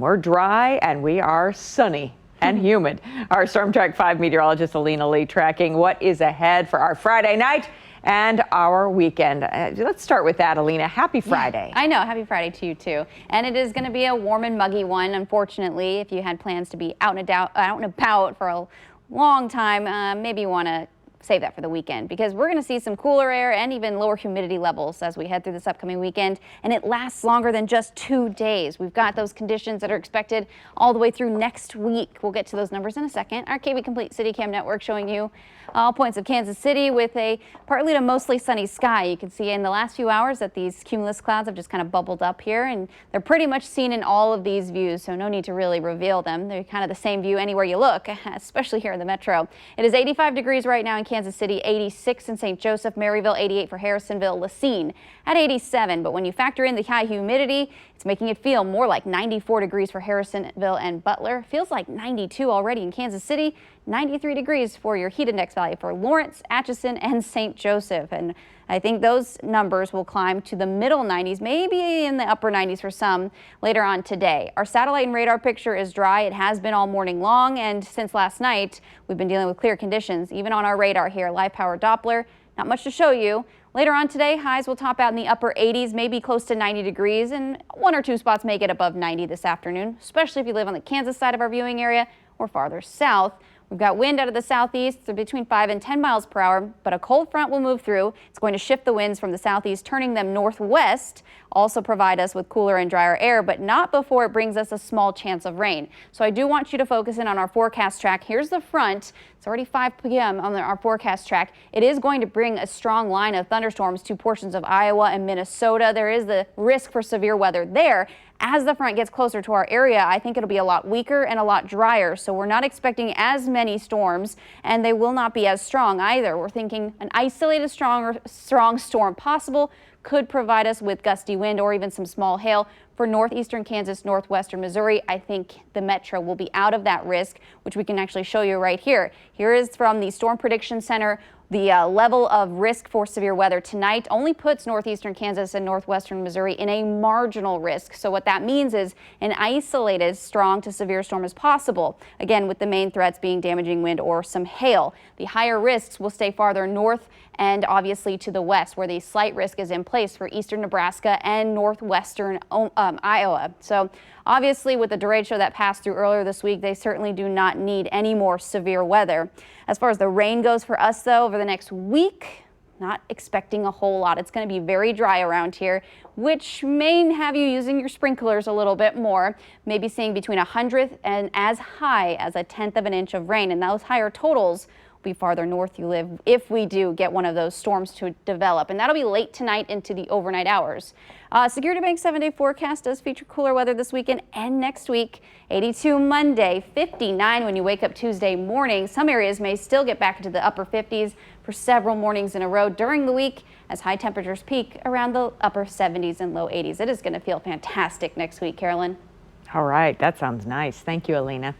We're dry and we are sunny and humid. Our Storm Track 5 meteorologist Alina Lee tracking what is ahead for our Friday night and our weekend. Let's start with that, Alina. Happy Friday. I know. Happy Friday to you, too. And it is going to be a warm and muggy one, unfortunately. If you had plans to be out and about for a long time, maybe you want to save that for the weekend, because we're going to see some cooler air and even lower humidity levels as we head through this upcoming weekend, and it lasts longer than just 2 days. We've got those conditions that are expected all the way through next week. We'll get to those numbers in a second. Our KV Complete City Cam network showing you all points of Kansas City with a partly to mostly sunny sky. You can see in the last few hours that these cumulus clouds have just kind of bubbled up here, and they're pretty much seen in all of these views, so no need to really reveal them. They're kind of the same view anywhere you look, especially here in the metro. It is 85 degrees right now in Kansas City, 86 in St. Joseph, Maryville, 88 for Harrisonville, Lacine at 87. But when you factor in the high humidity, it's making it feel more like 94 degrees for Harrisonville and Butler. Feels like 92 already in Kansas City, 93 degrees for your heat index value for Lawrence, Atchison, and St. Joseph. And I think those numbers will climb to the middle 90s, maybe in the upper 90s for some later on today. Our satellite and radar picture is dry. It has been all morning long, and since last night, we've been dealing with clear conditions, even on our radar here. Live power Doppler, not much to show you. Later on today, highs will top out in the upper 80s, maybe close to 90 degrees, and one or two spots may get above 90 this afternoon, especially if you live on the Kansas side of our viewing area or farther south. We've got wind out of the southeast between 5 and 10 miles per hour, but a cold front will move through. It's going to shift the winds from the southeast, turning them northwest, also provide us with cooler and drier air, but not before it brings us a small chance of rain. So I do want you to focus in on our forecast track. Here's the front. It's already 5 p.m. on our forecast track. It is going to bring a strong line of thunderstorms to portions of Iowa and Minnesota. There is the risk for severe weather there. As the front gets closer to our area, I think it'll be a lot weaker and a lot drier. So we're not expecting as many storms, and they will not be as strong either. We're thinking an isolated strong storm possible could provide us with gusty wind or even some small hail. For northeastern Kansas, northwestern Missouri, I think the metro will be out of that risk, which we can actually show you right here. Here is from the Storm Prediction Center. The level of risk for severe weather tonight only puts northeastern Kansas and northwestern Missouri in a marginal risk. So what that means is an isolated strong to severe storm is possible, again, with the main threats being damaging wind or some hail. The higher risks will stay farther north and obviously to the west, where the slight risk is in place for eastern Nebraska and northwestern Iowa. So obviously, with the derecho that passed through earlier this week, they certainly do not need any more severe weather. As far as the rain goes for us, though, over the next week, not expecting a whole lot. It's going to be very dry around here, which may have you using your sprinklers a little bit more, maybe seeing between 100th and as high as a 1/10 of an inch of rain. And those higher totals be farther north you live if we do get one of those storms to develop, and that'll be late tonight into the overnight hours. Security Bank's 7-day forecast does feature cooler weather this weekend and next week. 82 Monday, 59 when you wake up Tuesday morning. Some areas may still get back into the upper 50s for several mornings in a row during the week as high temperatures peak around the upper 70s and low 80s. It is going to feel fantastic next week, Carolyn. All right, that sounds nice. Thank you, Alina.